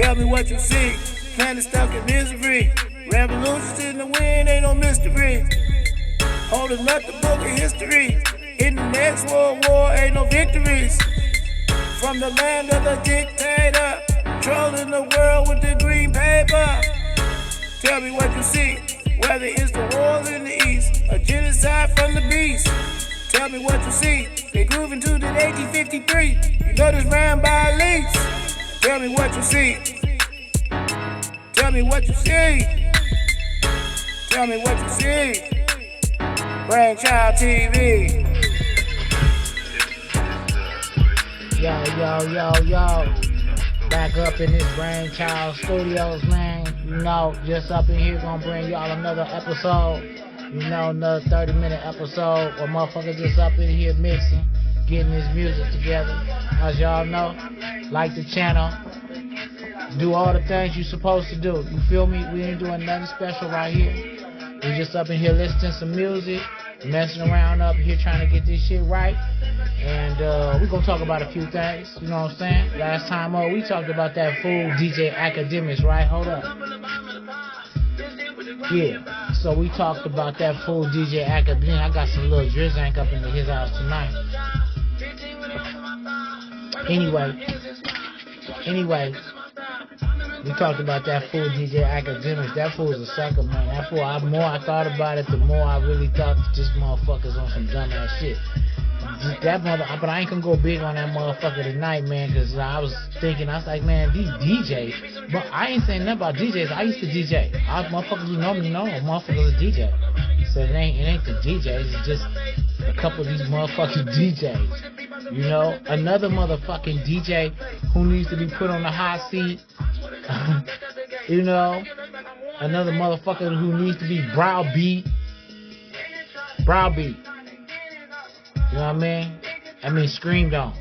Tell me what you see. Planet stuck in misery. Revolutions in the wind, ain't no mystery. Holding up the book of history. In the next world war, ain't no victories. From the land of the dictator, trolling the world with the green paper. Tell me what you see. Whether it's the wars in the east, a genocide from the beast. Tell me what you see. They grooving to the 1853. You know this ran by elites. Tell me what you see. Tell me what you see. Tell me what you see. Brainchild TV. Yo. Back up in this Brainchild Studios, man. You know, just up in here gonna bring y'all another episode. You know, another 30-minute episode where motherfuckers just up in here mixing, getting this music together. As y'all know, like the channel, do all the things you supposed to do. You feel me? We ain't doing nothing special right here. We just up in here listening to some music, messing around up here trying to get this shit right. And we're going to talk about a few things, you know what I'm saying? Last time we talked about that fool DJ Academics, right? Hold up. Yeah, so we talked about that fool DJ Academics. I got some little drizzank up into his house tonight. Anyway, we talked about that fool DJ Academics. That fool is a sucker, man. That fool, the more I thought about it, the more I really thought this motherfucker's on some dumbass shit. But I ain't gonna go big on that motherfucker tonight, man, because I was like, man, these DJs, but I ain't saying nothing about DJs. I used to DJ. Motherfuckers who know me know motherfuckers a DJ. So it ain't the DJs, it's just a couple of these motherfucking DJs. You know, another motherfucking DJ who needs to be put on the hot seat. You know, another motherfucker who needs to be browbeat. You know what I mean? Screamed on.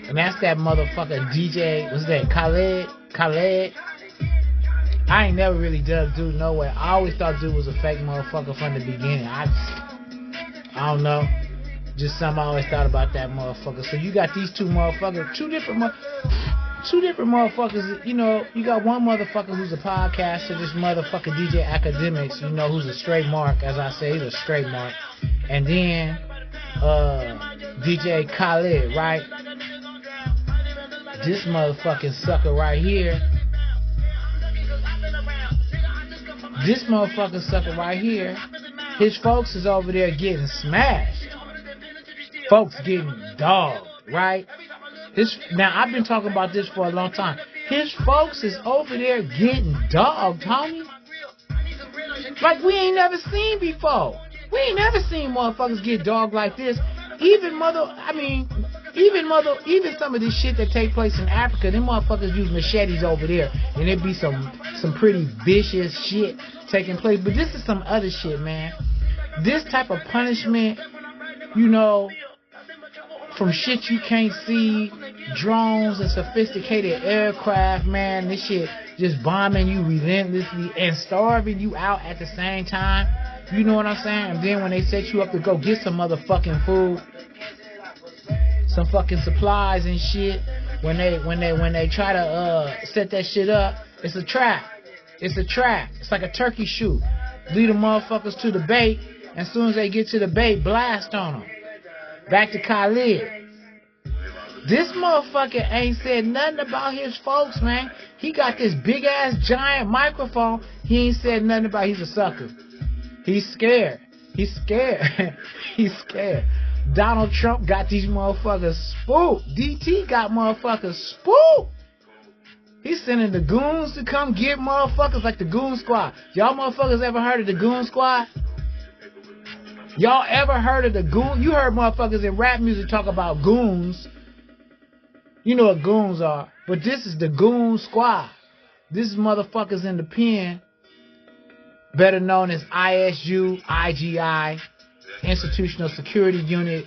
And that's that motherfucker DJ, what's that, Khaled. I ain't never really dug dude nowhere. I always thought dude was a fake motherfucker from the beginning. I don't know. Just something I always thought about that motherfucker. So you got these two motherfuckers, two different motherfuckers. You know, you got one motherfucker who's a podcaster, this motherfucker DJ Academics, you know, who's a straight mark, as I say, he's a straight mark. And then DJ Khaled, right? This motherfucking sucker right here. His folks is over there getting smashed. Folks getting dogged, right? Now, I've been talking about this for a long time. His folks is over there getting dogged, homie. Like we ain't never seen before. We ain't never seen motherfuckers get dogged like this. Even some of this shit that take place in Africa, them motherfuckers use machetes over there, and it be some pretty vicious shit taking place. But this is some other shit, man. This type of punishment, you know, from shit you can't see, drones and sophisticated aircraft, man, this shit just bombing you relentlessly and starving you out at the same time. You know what I'm saying? And then when they set you up to go get some motherfucking food, some fucking supplies and shit, when they try to set that shit up, it's a trap. It's like a turkey shoot. Lead the motherfuckers to the bait, and as soon as they get to the bait, blast on them. Back to Khaled. This motherfucker ain't said nothing about his folks, man. He got this big ass giant microphone. He ain't said nothing about. He's a sucker. He's scared. Donald Trump got these motherfuckers spooked. DT got motherfuckers spooked. He's sending the goons to come get motherfuckers like the Goon Squad. Y'all motherfuckers ever heard of the Goon Squad? Y'all ever heard of the goon? You heard motherfuckers in rap music talk about goons. You know what goons are. But this is the Goon Squad. This is motherfuckers in the pen, better known as ISU, IGI, Institutional Security Unit,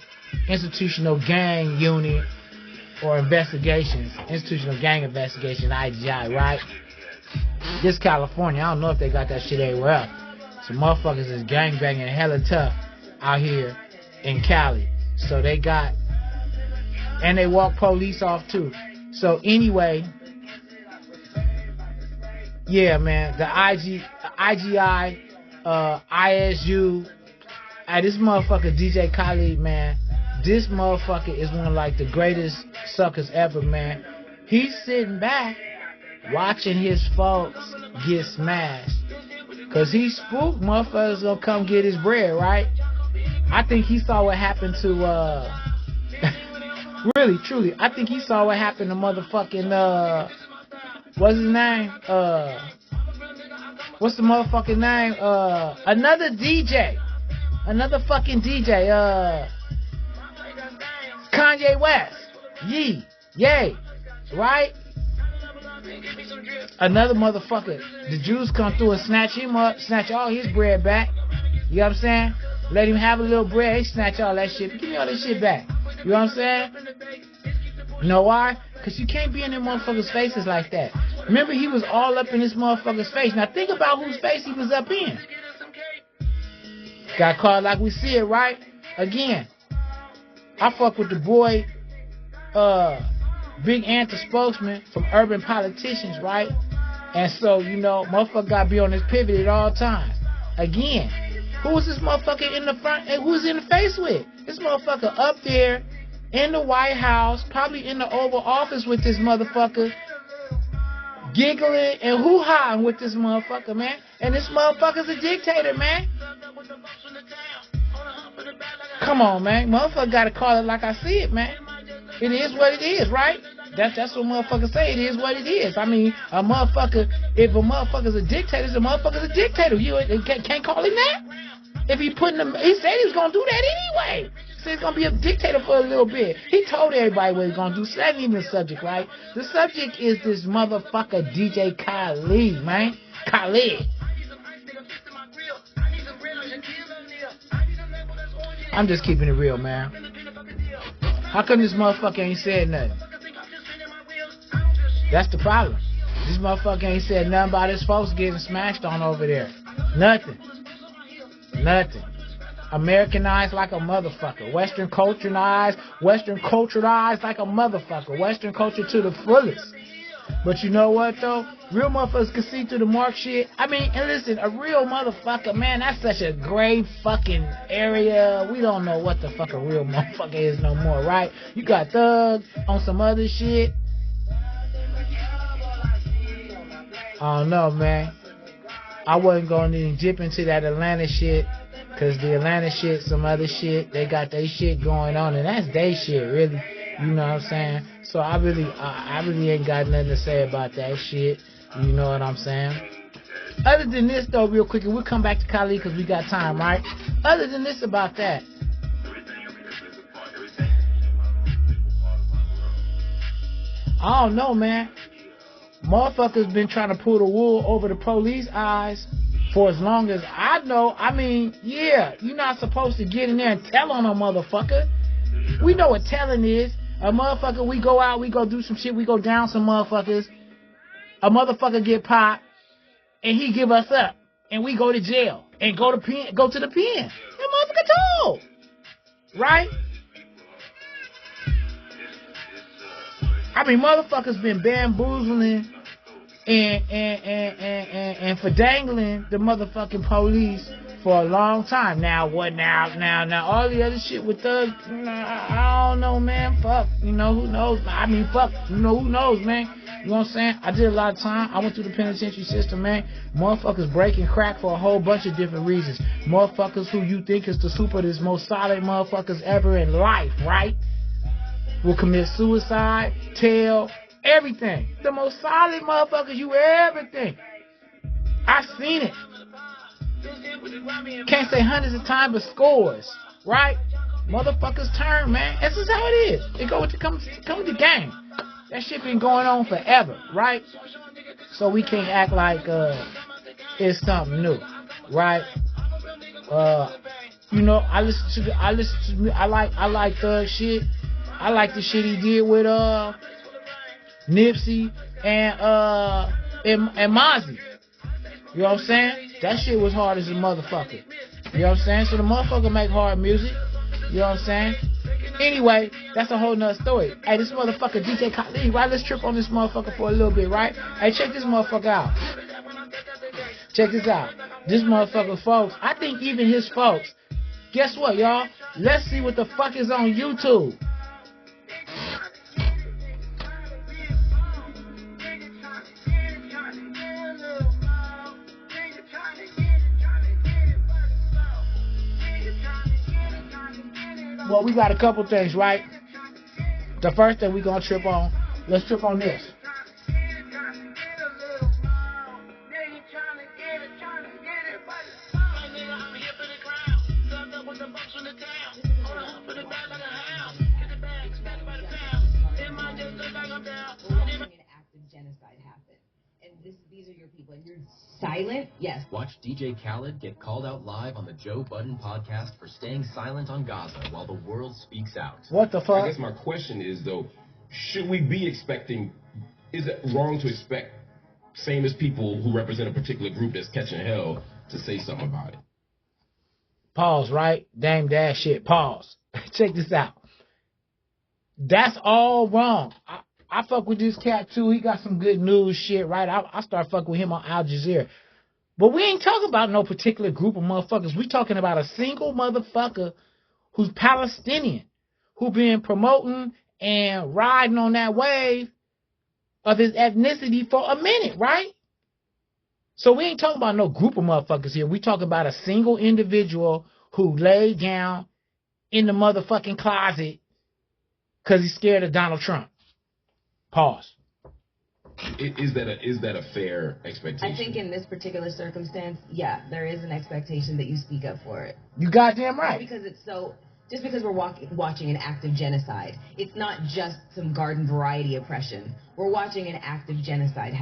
Institutional Gang Unit, or Investigations, Institutional Gang Investigations, IGI, right? This California, I don't know if they got that shit everywhere else. So motherfuckers is gangbanging hella tough out here in Cali. So they got, and they walk police off too. So anyway, yeah, man, the IGI, ISU, this motherfucker DJ Khaled, man, this motherfucker is one of like the greatest suckers ever, man. He's sitting back watching his folks get smashed. Cause he spooked motherfuckers gonna come get his bread, right? I think he saw what happened to really, truly, I think he saw what happened to motherfucking what's his name? What's the motherfucking name? Another DJ. Another fucking DJ. Kanye West. Yay. Right? Another motherfucker. The Jews come through and snatch him up, snatch all his bread back. You know what I'm saying? Let him have a little bread, he snatch all that shit. Give me all that shit back. You know what I'm saying? You know why? Because you can't be in them motherfuckers' faces like that. Remember, he was all up in this motherfucker's face. Now think about whose face he was up in. Got caught like we see it, right? Again, I fuck with the boy, big anti-spokesman from Urban Politicians, right? And so, you know, motherfucker gotta be on his pivot at all times. Again, who was this motherfucker in the front and who's in the face with? This motherfucker up there in the White House, probably in the Oval Office with this motherfucker, giggling and hoo-haing with this motherfucker, man. And this motherfucker's a dictator, man. Come on, man. Motherfucker gotta call it like I see it, man. It is what it is, right? That's what motherfuckers say. It is what it is. I mean, a motherfucker, if a motherfucker's a dictator, a motherfucker's a dictator. You can't call him that. If he said he was gonna do that anyway. He said he's gonna be a dictator for a little bit. He told everybody what he's gonna do. So that ain't even the subject, right? The subject is this motherfucker DJ Khaled, man. Khaled. I'm just keeping it real, man. How come this motherfucker ain't said nothing? That's the problem. This motherfucker ain't said nothing about his folks getting smashed on over there. Nothing. Americanized like a motherfucker. Western culturized like a motherfucker. Western culture to the fullest. But you know what, though? Real motherfuckers can see through the mark shit. I mean, and listen, a real motherfucker, man, that's such a gray fucking area. We don't know what the fuck a real motherfucker is no more, right? You got Thug on some other shit. I don't know, man. I wasn't going to even dip into that Atlanta shit. Because the Atlanta shit, some other shit, they got their shit going on. And that's their shit, really. You know what I'm saying? So I really ain't got nothing to say about that shit. You know what I'm saying? Other than this, though, real quick, and we'll come back to Khaled because we got time, right? Other than this about that. I don't know, man. Motherfuckers been trying to pull the wool over the police eyes for as long as I know. I mean, yeah, you're not supposed to get in there and tell on a motherfucker. We know what telling is. A motherfucker, we go out, we go do some shit, we go down some motherfuckers. A motherfucker get popped, and he give us up, and we go to jail and go to the pen. That motherfucker told, right? I mean, motherfuckers been bamboozling and fidangling the motherfucking police for a long time. Now, what now? Now, all the other shit with thugs, I don't know, man. Fuck, you know, who knows? I mean, fuck, you know, who knows, man? You know what I'm saying? I did a lot of time. I went through the penitentiary system, man. Motherfuckers breaking crack for a whole bunch of different reasons. Motherfuckers who you think is the most solid motherfuckers ever in life, right? Will commit suicide, tell, everything. The most solid motherfuckers you ever think. I seen it. Can't say hundreds of times, but scores, right? Motherfuckers turn, man. This is how it is. It come with the game. That shit been going on forever, right? So we can't act like it's something new, right? You know, I like Thug shit. I like the shit he did with Nipsey and Mozzie. You know what I'm saying? That shit was hard as a motherfucker. You know what I'm saying? So the motherfucker make hard music. You know what I'm saying? Anyway, that's a whole nother story. Hey, this motherfucker DJ Khaled, right? Let's trip on this motherfucker for a little bit, right? Hey, check this motherfucker out. Check this out. This motherfucker, folks, I think even his folks, guess what, y'all? Let's see what the fuck is on YouTube. Well, we got a couple things, right? The first thing we gonna trip on, let's trip on this. These are your people, and you're silent? Yes. Watch DJ Khaled get called out live on the Joe Budden podcast for staying silent on Gaza while the world speaks out. What the fuck? I guess my question is, though, should we be expecting, is it wrong to expect famous people who represent a particular group that's catching hell to say something about it? Pause, right? Dame Dash shit. Pause. Check this out. That's all wrong. I fuck with this cat too. He got some good news shit, right? I start fucking with him on Al Jazeera. But we ain't talking about no particular group of motherfuckers. We talking about a single motherfucker who's Palestinian, who been promoting and riding on that wave of his ethnicity for a minute, right? So we ain't talking about no group of motherfuckers here. We talking about a single individual who laid down in the motherfucking closet because he's scared of Donald Trump. Pause. Is that a fair expectation? I think in this particular circumstance, yeah, there is an expectation that you speak up for it. You goddamn right. Because it's so, just because we're watching an act of genocide, it's not just some garden variety oppression. We're watching an act of genocide.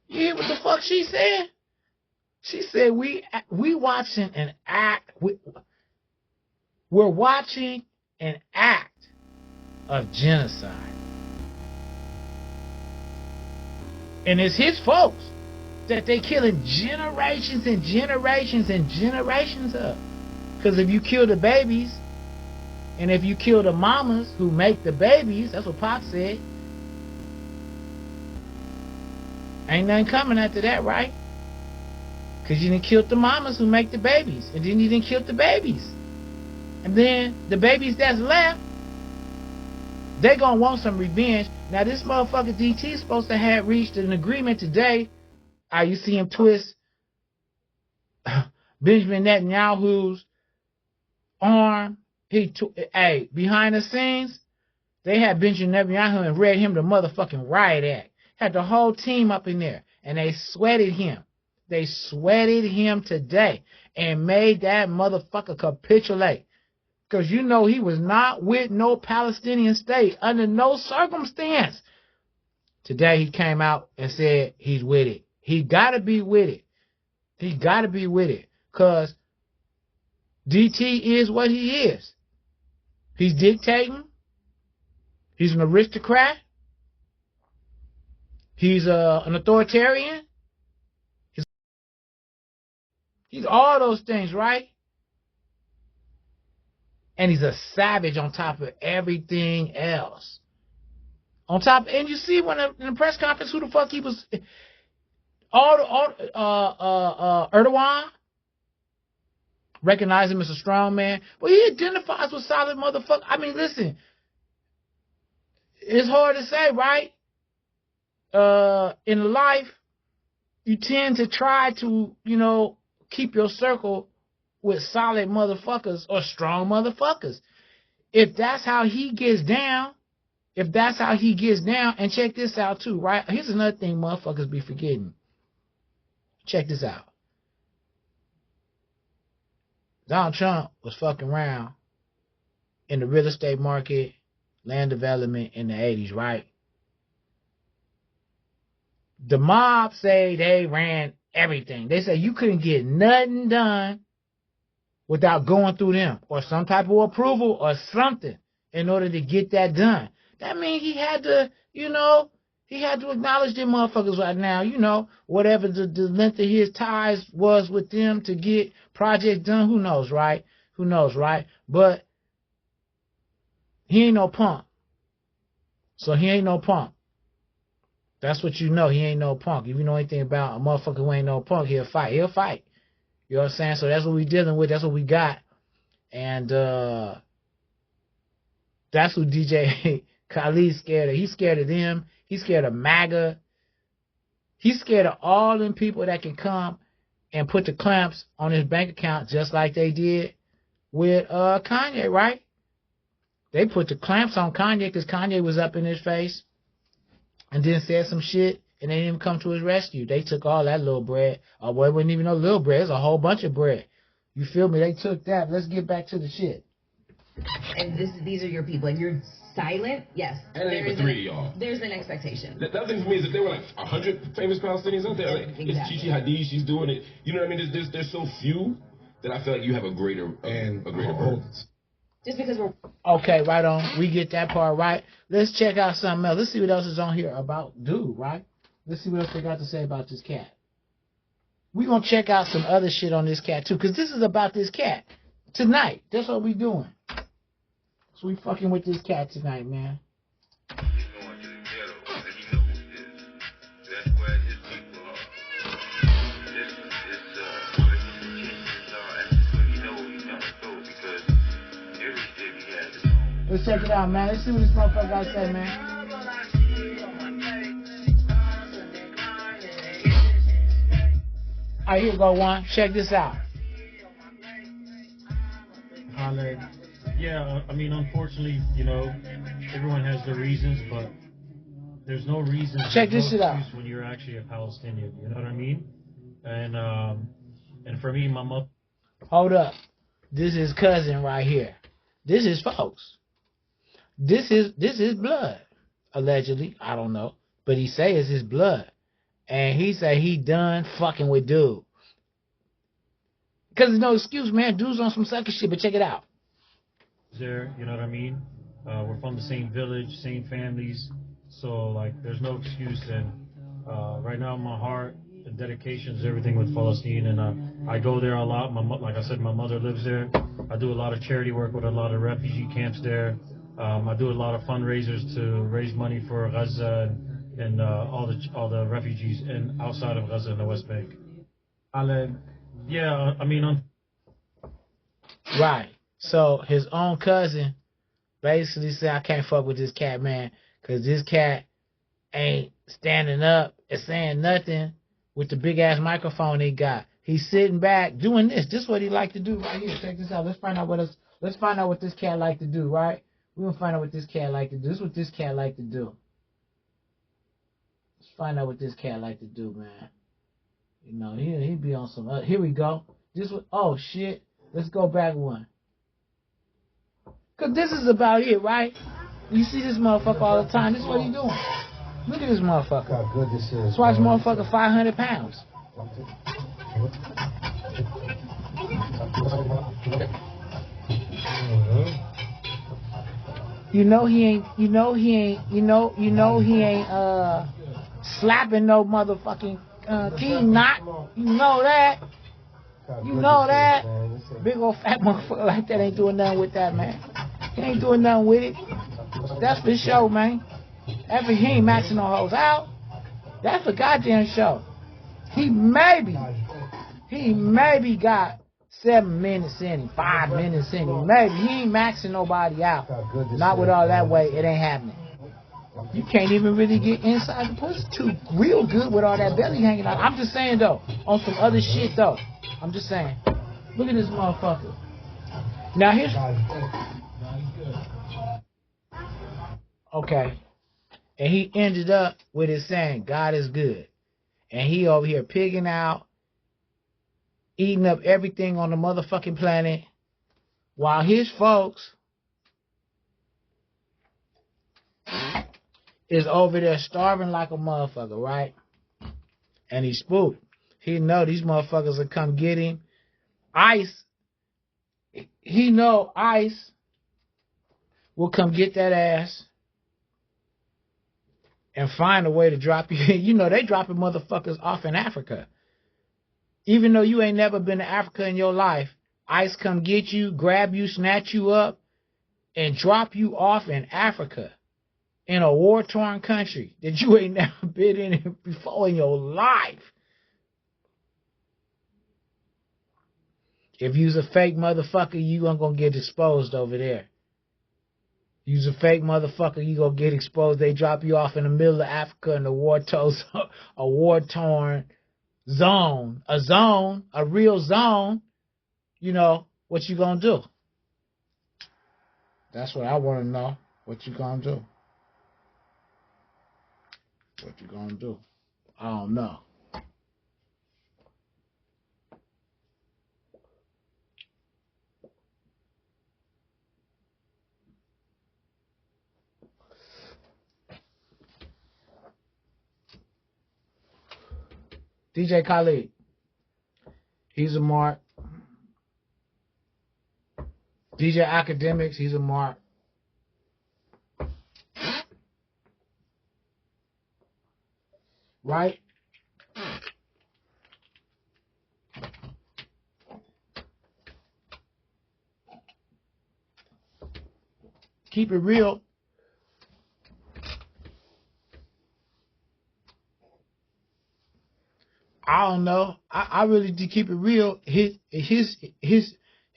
You hear what the fuck she said? She said we watching an act. We're watching an act of genocide. And it's his folks that they killing generations and generations and generations of. Because if you kill the babies, and if you kill the mamas who make the babies, that's what Pop said, ain't nothing coming after that, right? Because you done killed the mamas who make the babies, and then you done killed the babies. And then the babies that's left, they gonna want some revenge. Now this motherfucker DT is supposed to have reached an agreement today. You see him twist Benjamin Netanyahu's arm. Behind the scenes, they had Benjamin Netanyahu and read him the motherfucking riot act. Had the whole team up in there, and they sweated him. They sweated him today and made that motherfucker capitulate. Because you know he was not with no Palestinian state under no circumstance. Today he came out and said he's with it. He got to be with it. He got to be with it. Because DT is what he is. He's dictating. He's an aristocrat. He's an authoritarian. He's all those things, right? And he's a savage on top of everything else. And you see when in the press conference, who the fuck he was? Erdogan recognized him as a strong man. Well, he identifies with solid motherfucker. I mean, listen, it's hard to say, right? In life, you tend to try to, keep your circle with solid motherfuckers or strong motherfuckers. If that's how he gets down, and check this out too, right? Here's another thing motherfuckers be forgetting. Check this out. Donald Trump was fucking around in the real estate market, land development in the 80s, right? The mob say they ran everything. They say you couldn't get nothing done without going through them or some type of approval or something in order to get that done. That means he had to, he had to acknowledge them motherfuckers right now, whatever the length of his ties was with them to get projects done. Who knows, right? But He ain't no punk. So he ain't no punk. That's what you know. He ain't no punk. If you know anything about a motherfucker who ain't no punk, he'll fight. He'll fight. You know what I'm saying? So that's what we dealing with. That's what we got. And that's who DJ Khaled scared of. He's scared of them. He's scared of MAGA. He's scared of all them people that can come and put the clamps on his bank account just like they did with Kanye, right? They put the clamps on Kanye because Kanye was up in his face and then said some shit, and they didn't even come to his rescue. They took all that little bread. Oh, well, it wasn't even no little bread. It was a whole bunch of bread. You feel me? They took that. Let's get back to the shit. And these are your people, and you're silent. Yes. And it ain't for three of y'all. There's an expectation. The other thing for me is if there were like 100 famous Palestinians out there, like Exactly. it's Gigi Hadid, she's doing it. You know what I mean? There's so few that I feel like you have a greater burden. Just because we're Okay, right on. We get that part right. Let's check out something else. Let's see what else is on here about dude, right? Let's see what else they got to say about this cat. We're going to check out some other shit on this cat, too, because this is about this cat tonight. That's what we doing. So we fucking with this cat tonight, man. Let's check it out, man. Let's see what this motherfucker got to say, man. All right, here we go, one. Check this out. Khaled. Yeah, I mean, unfortunately, you know, everyone has their reasons, but there's no reason. Check this shit out. When you're actually a Palestinian, you know what I mean? And for me, my mother. Hold up. This is cousin right here. This is folks. This is blood. Allegedly. I don't know. But he say it's his blood. And he say he done fucking with dude. Because there's no excuse, man. Dude's on some sucker shit, but check it out. There, you know what I mean? We're from the same village, same families. So, like, there's no excuse. And right now, my heart and dedication is everything with Palestine. And I go there a lot. Like I said, my mother lives there. I do a lot of charity work with a lot of refugee camps there. I do a lot of fundraisers to raise money for Gaza and all the refugees outside of Gaza and the West Bank. Yeah, I mean, right. So his own cousin basically said, I can't fuck with this cat, man, because this cat ain't standing up and saying nothing with the big ass microphone he got. He's sitting back doing this. This is what he like to do right here. Check this out. Let's find out what this cat like to do, right? We're gonna find out what this cat like to do. This is what this cat like to do. Let's find out what this cat like to do, man. You know, he be on some here we go. Oh shit. Let's go back one. Cause this is about it, right? You see this motherfucker all the time. This is what he doing. Look at this motherfucker. How good this is. That's why this motherfucker 500 pounds. You know he ain't slapping no motherfucking king knot. You know that. You know that. Big old fat motherfucker like that ain't doing nothing with that, man. He ain't doing nothing with it. That's for sure, man. He ain't maxing no hoes out. That's for goddamn show. He maybe got 7 minutes in him, 5 minutes in him. Maybe he ain't maxing nobody out. Not with all that weight. It ain't happening. You can't even really get inside the pussy too real good with all that belly hanging out. I'm just saying though, on some other shit though. I'm just saying. Look at this motherfucker. Now here's okay. And he ended up with it saying God is good. And he over here pigging out, eating up everything on the motherfucking planet, while his folks is over there starving like a motherfucker, right? And he's spooked. He know these motherfuckers will come get him. ICE, he know ICE will come get that ass and find a way to drop you. You know, they dropping motherfuckers off in Africa. Even though you ain't never been to Africa in your life, ICE come get you, grab you, snatch you up, and drop you off in Africa in a war-torn country that you ain't never been in before in your life. If you's a fake motherfucker, you ain't gonna get exposed over there. You's a fake motherfucker, you gonna get exposed. They drop you off in the middle of Africa in a war-torn zone, a real zone. You know, what you gonna do? That's what I want to know. What you gonna do? What you gonna do? I don't know. DJ Khaled, he's a mark. DJ Academics, he's a mark. Right? Keep it real. I don't know. I really do keep it real. His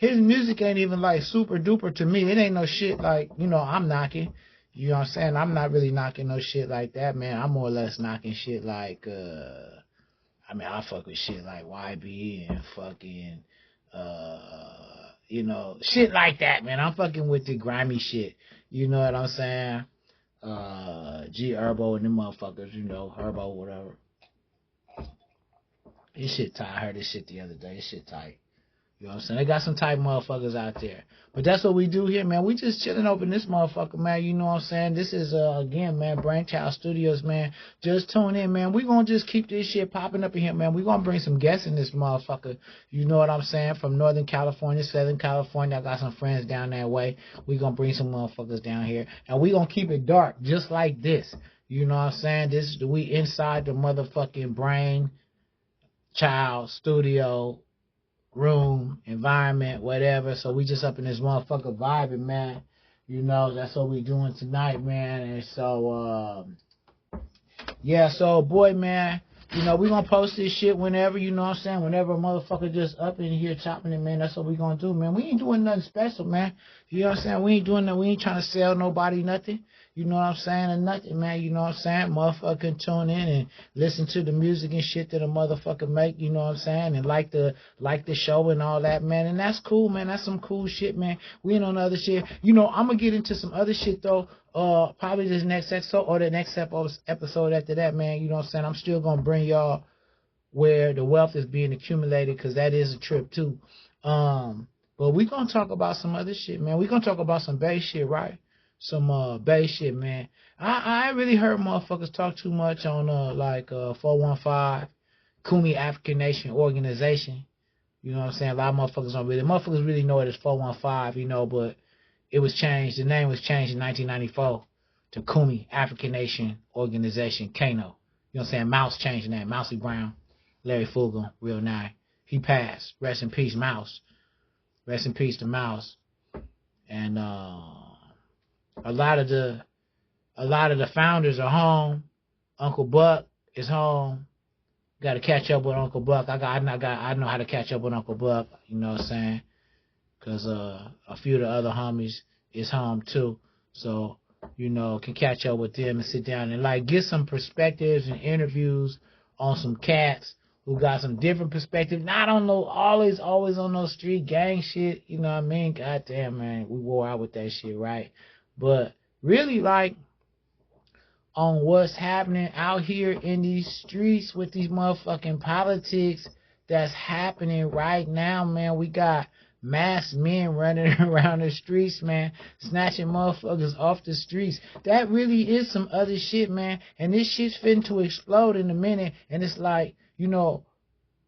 music ain't even like super duper to me. It ain't no shit like, you know, I'm knocking. You know what I'm saying? I'm not really knocking no shit like that, man. I'm more or less knocking shit like, I mean, I fuck with shit like YB and fucking, you know, shit like that, man. I'm fucking with the grimy shit. You know what I'm saying? G Herbo and them motherfuckers, you know, Herbo, whatever. This shit tight. I heard this shit the other day. This shit tight. You know what I'm saying? They got some tight motherfuckers out there. But that's what we do here, man. We just chilling over in this motherfucker, man. You know what I'm saying? This is, again, man, Brainchild Studios, man. Just tune in, man. We gonna just keep this shit popping up in here, man. We gonna bring some guests in this motherfucker. You know what I'm saying? From Northern California, Southern California. I got some friends down that way. We gonna bring some motherfuckers down here. And we gonna keep it dark, just like this. You know what I'm saying? We inside the motherfucking Brainchild Studio room, environment, whatever. So we just up in this motherfucker vibing, man. You know, that's what we doing tonight, man. And so, yeah, so, boy, man, you know, we gonna post this shit whenever, you know what I'm saying, whenever a motherfucker just up in here chopping it, man. That's what we gonna do, man. We ain't doing nothing special, man. You know what I'm saying? We ain't doing nothing. We ain't trying to sell nobody nothing. You know what I'm saying? Or nothing, man. You know what I'm saying? Motherfucker can tune in and listen to the music and shit that a motherfucker make, you know what I'm saying? And like the show and all that, man. And that's cool, man. That's some cool shit, man. We ain't on other shit. You know, I'm gonna get into some other shit, though. Probably this next episode or the next episode after that, man. You know what I'm saying? I'm still gonna bring y'all where the wealth is being accumulated, because that is a trip, too. But we gonna talk about some other shit, man. We gonna talk about some bass shit, right? Some bass shit, man. I ain't really heard motherfuckers talk too much on 415 Kumi African Nation Organization. You know what I'm saying? A lot of motherfuckers really know it as 415, you know, but it was changed. The name was changed in 1994 to Kumi African Nation Organization, Kano. You know what I'm saying? Mouse changed the name. Mousy Brown, Larry Fugel, real name. He passed. Rest in peace, Mouse. Rest in peace to Mouse. And a lot of the founders are home. Uncle Buck is home. Got to catch up with Uncle Buck. I know how to catch up with Uncle Buck. You know what I'm saying? Because a few of the other homies is home too. So, you know, can catch up with them and sit down and like get some perspectives and interviews on some cats who got some different perspectives. Not on no always on no street gang shit. You know what I mean? Goddamn, man, we wore out with that shit, right? But really, like, on what's happening out here in these streets with these motherfucking politics that's happening right now, man. We got masked men running around the streets, man, snatching motherfuckers off the streets. That really is some other shit, man. And this shit's fitting to explode in a minute. And it's like, you know,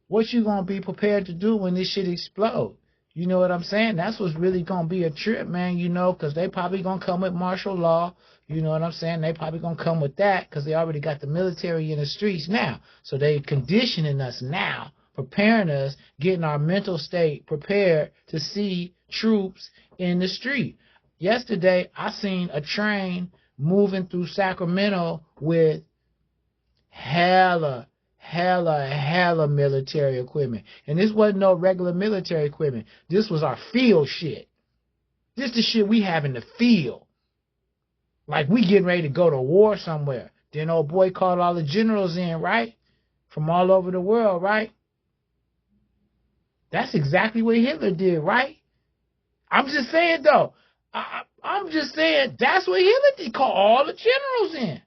what you gonna be prepared to do when this shit explode? You know what I'm saying? That's what's really going to be a trip, man, you know, because they probably going to come with martial law. You know what I'm saying? They probably going to come with that because they already got the military in the streets now. So they conditioning us now, preparing us, getting our mental state prepared to see troops in the street. yesterday I seen a train moving through Sacramento with hella military equipment. And this wasn't no regular military equipment. This was our field shit. This the shit we have in the field. Like we getting ready to go to war somewhere. Then old boy called all the generals in, right? From all over the world, right? That's exactly what Hitler did, right? I'm just saying, though. I'm just saying that's what Hitler did. Call all the generals in.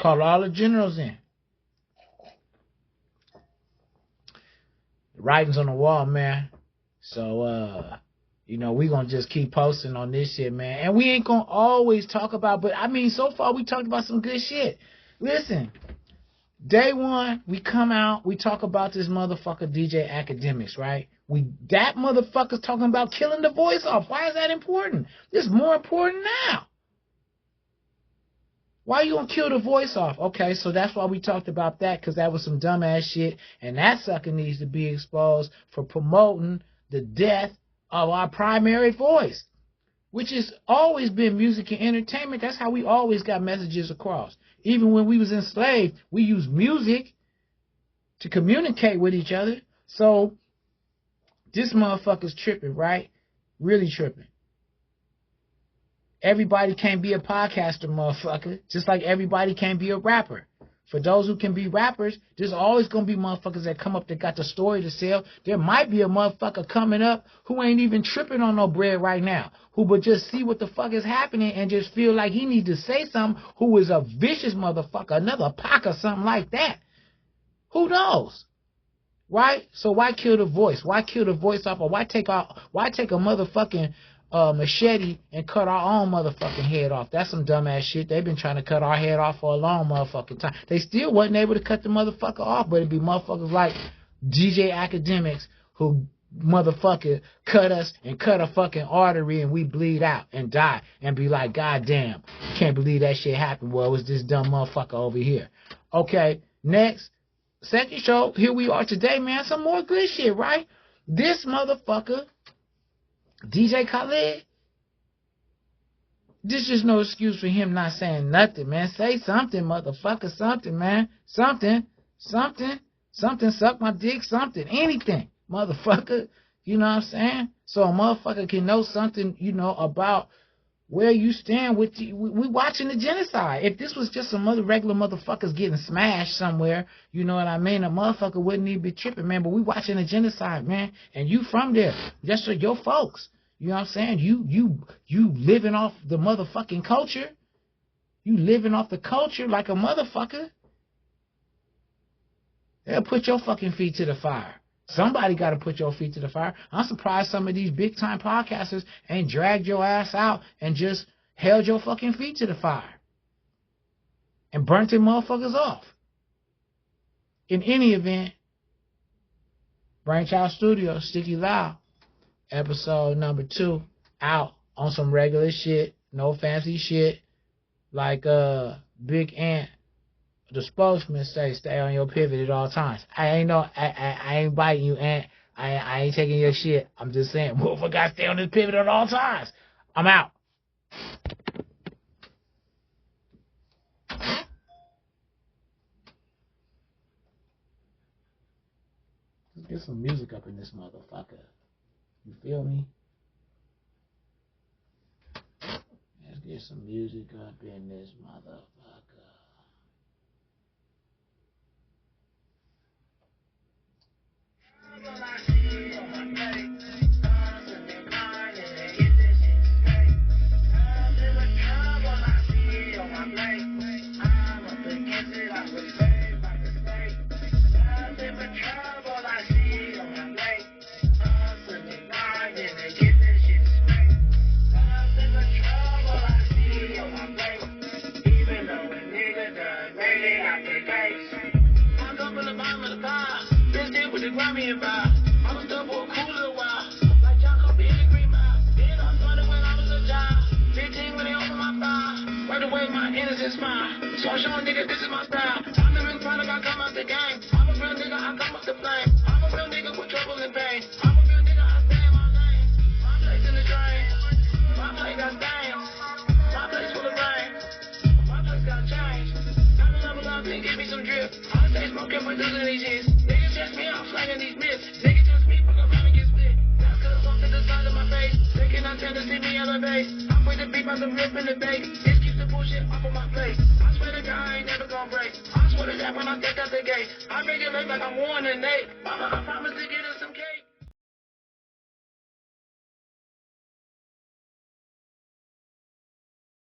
Call all the generals in. The writing's on the wall, man. So, we going to just keep posting on this shit, man. And we ain't going to always talk about, but I mean, so far we talked about some good shit. Listen, day one, we come out, we talk about this motherfucker DJ Academics, right? That motherfucker's talking about killing the voice off. Why is that important? It's more important now. Why you gonna kill the voice off? Okay, so that's why we talked about that, because that was some dumbass shit, and that sucker needs to be exposed for promoting the death of our primary voice, which has always been music and entertainment. That's how we always got messages across. Even when we was enslaved, we used music to communicate with each other. So this motherfucker's tripping, right? Really tripping. Everybody can't be a podcaster, motherfucker. Just like everybody can't be a rapper. For those who can be rappers, there's always going to be motherfuckers that come up that got the story to sell. There might be a motherfucker coming up who ain't even tripping on no bread right now, who would just see what the fuck is happening and just feel like he needs to say something, who is a vicious motherfucker, another Pac or something like that. Who knows? Right? So why kill the voice? Why kill the voice off? Or why take a motherfucking machete and cut our own motherfucking head off? That's some dumbass shit. They've been trying to cut our head off for a long motherfucking time. They still wasn't able to cut the motherfucker off, but it'd be motherfuckers like DJ Academics who motherfucker cut us and cut a fucking artery and we bleed out and die and be like, God damn, can't believe that shit happened. Well, it was this dumb motherfucker over here. Okay, next. Second show, here we are today, man. Some more good shit, right? This motherfucker, DJ Khaled, this is no excuse for him not saying nothing, man. Say something, motherfucker, something, man. Something, suck my dick, something, anything, motherfucker. You know what I'm saying? So a motherfucker can know something, about where you stand with we watching the genocide. If this was just some other regular motherfuckers getting smashed somewhere, you know what I mean? A motherfucker wouldn't even be tripping, man. But we watching the genocide, man. And you from there. That's for your folks. You know what I'm saying? You living off the motherfucking culture. You living off the culture like a motherfucker. They'll put your fucking feet to the fire. Somebody got to put your feet to the fire. I'm surprised some of these big-time podcasters ain't dragged your ass out and just held your fucking feet to the fire and burnt them motherfuckers off. In any event, Brainchild Studios, StickeyLoud, episode number 2, out on some regular shit, no fancy shit, like Big Ant, the spokesman, say stay on your pivot at all times. I ain't biting you, Ant. I ain't taking your shit. I'm just saying, motherfucker gotta stay on this pivot at all times. I'm out. Let's get some music up in this motherfucker. You feel me? Let's get some music up in this motherfucker. So I show a nigga this is my style. I'm the real product, I come out the game. I'm a real nigga, I come up the flame. I'm a real nigga with trouble and pain. I'm a real nigga, I stay in my lane. My place in the drain. smoking for losing these years. Niggas test me, I'm slanging these myths. Niggas test me, fuck around and get split. That's cause I'm to the side of my face. They cannot tend to see me elevate. I'm with the beef on the rip in the bake. This keeps the bullshit off of my plate. I swear to God, I ain't never gonna break. I swear to that when I take out the gate. I make it look like I'm 1-8. Mama, I promise to get us